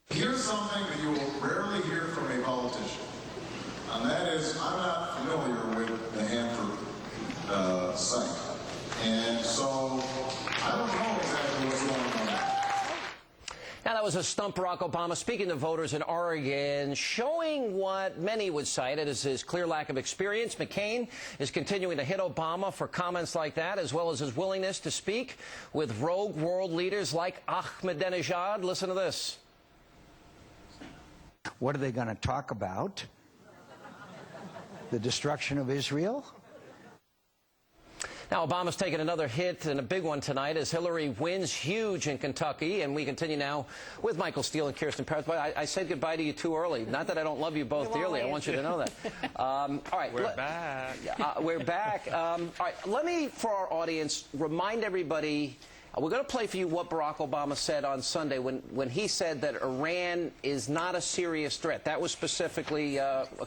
Here's something that you will rarely hear from a politician, and that is, I'm not familiar with the Hanford site, and so I don't know exactly what's going on. Now, that was a stump Barack Obama speaking to voters in Oregon, showing what many would cite as his clear lack of experience. McCain is continuing to hit Obama for comments like that, as well as his willingness to speak with rogue world leaders like Ahmadinejad. Listen to this. What are they going to talk about? The destruction of Israel? Now, Obama's taking another hit, and a big one tonight, as Hillary wins huge in Kentucky. And we continue now with Michael Steele and Kirsten. I said goodbye to you too early. Not that I don't love you both dearly. I want you to know that. All right. We're back. We're back. All right. Let me, for our audience, remind everybody, we're going to play for you what Barack Obama said on Sunday when he said that Iran is not a serious threat. That was specifically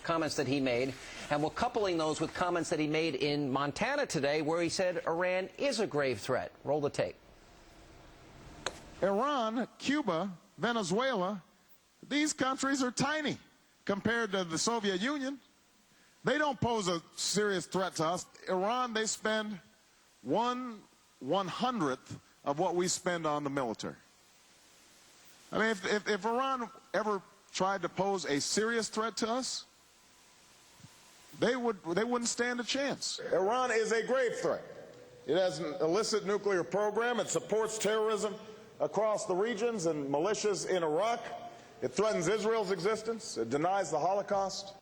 comments that he made. And we're coupling those with comments that he made in Montana today, where he said Iran is a grave threat. Roll the tape. Iran, Cuba, Venezuela, these countries are tiny compared to the Soviet Union. They don't pose a serious threat to us. Iran, they spend 1/100th of what we spend on the military. I mean, if Iran ever tried to pose a serious threat to us, they wouldn't stand a chance. Iran is a grave threat. It has an illicit nuclear program. It supports terrorism across the regions and militias in Iraq. It threatens Israel's existence. It denies the Holocaust.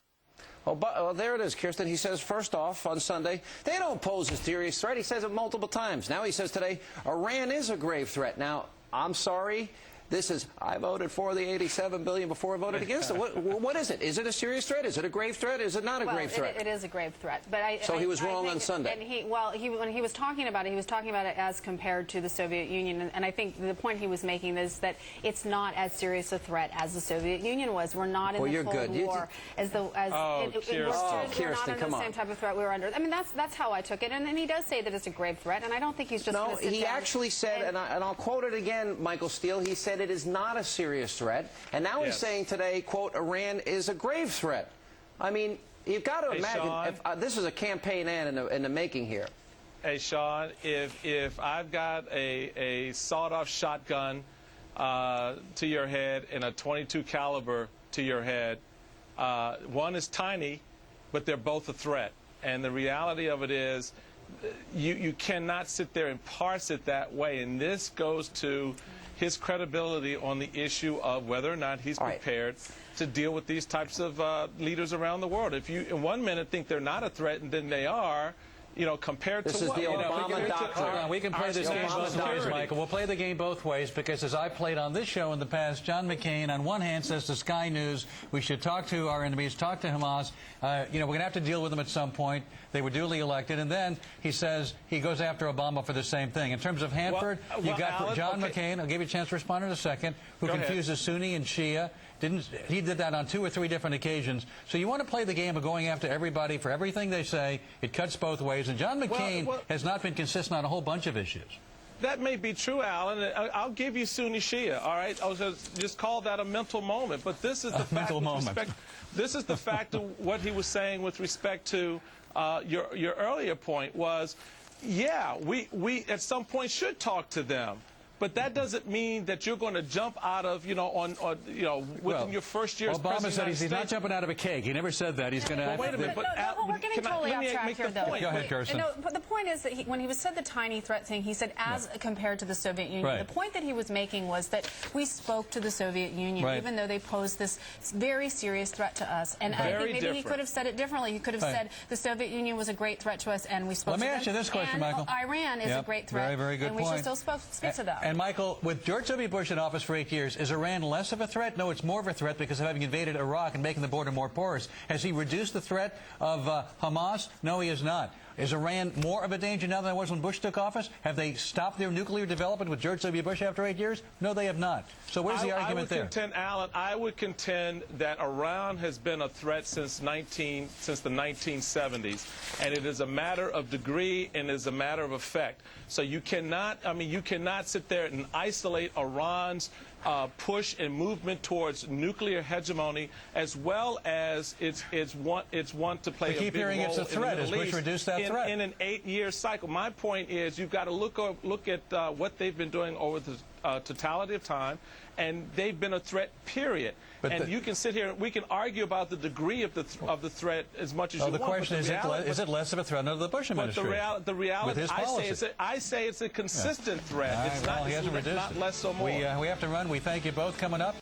Well, there it is, Kirsten. He says, first off, on Sunday, they don't pose a serious threat. He says it multiple times. Now he says today, Iran is a grave threat. Now, I'm sorry. This is, I voted for the $87 billion before I voted against it. What is it? Is it a serious threat? Is it a grave threat? Is it not a grave threat? It is a grave threat. But so he was wrong on Sunday. And when he was talking about it, he was talking about it as compared to the Soviet Union. And I think the point he was making is that it's not as serious a threat as the Soviet Union was. We're not in the Cold War Kirsten, we're not in come the on. same type of threat we were under. I mean, that's how I took it. And he does say that it's a grave threat. And I don't think he's just going to sit he down actually said, and I'll quote it again, Michael Steele, he said it is not a serious threat. And now he's saying today, quote, Iran is a grave threat. I mean, you've got to imagine, Sean, if, this is a campaign ad in the making here. Hey, Sean, if I've got a sawed-off shotgun to your head and a .22 caliber to your head, one is tiny, but they're both a threat. And the reality of it is, you cannot sit there and parse it that way. And this goes to his credibility on the issue of whether or not he's prepared to deal with these types of leaders around the world. If you in 1 minute think they're not a threat and then they are, you know, compared this to is what? The Obama doctrine. We can play this game both ways, Michael. We'll play the game both ways because, as I played on this show in the past, John McCain, on one hand, says to Sky News, we should talk to our enemies, talk to Hamas. You know, we're going to have to deal with them at some point. They were duly elected. And then he says he goes after Obama for the same thing. In terms of Hanford, you got Alan, John McCain, I'll give you a chance to respond in a second, who confuses Sunni and Shia. He did that on 2 or 3 different occasions. So you want to play the game of going after everybody for everything they say. It cuts both ways. And John McCain has not been consistent on a whole bunch of issues. That may be true, Alan. I'll give you Sunni Shia, all right? I was just call that a mental moment. But this is the fact. This is the fact of what he was saying with respect to your earlier point was, yeah, we at some point should talk to them. But that doesn't mean that you're going to jump out of, within your first year's president. Obama said he's not jumping out of a cake. He never said that. He's going to. Well, wait a minute. We're getting totally off track here, though. Go ahead, Kirsten. No, but the point is that when he said the tiny threat thing, he said as compared to the Soviet Union. Right. The point that he was making was that we spoke to the Soviet Union, even though they posed this very serious threat to us. And I think maybe he could have said it differently. He could have said the Soviet Union was a great threat to us, and we spoke to them. Let me ask you this question, Michael. Iran is a great threat, very good and we should still speak to them. And Michael, with George W. Bush in office for 8 years, is Iran less of a threat? No, it's more of a threat because of having invaded Iraq and making the border more porous. Has he reduced the threat of Hamas? No, he has not. Is Iran more of a danger now than it was when Bush took office? Have they stopped their nuclear development with George W. Bush after 8 years? No, they have not. So where's the argument there? Alan, I would contend that Iran has been a threat since the 1970s, and it is a matter of degree and it is a matter of effect. So you cannot, you cannot sit there and isolate Iran's push and movement towards nuclear hegemony, as well as it's want to play we keep a big hearing role it's a threat. in the Has Middle Bush East reduced that threat? in an 8-year cycle. My point is, you've got to look at what they've been doing over the totality of time, and they've been a threat, period. And you can sit here, we can argue about the degree of the threat as much as you want. The question is it less of a threat under the Bush administration? But the reality, with his policy. I say it's a consistent threat. Right, It's well, he hasn't reduced not it. less or more. We have to run. We thank you both. Coming up.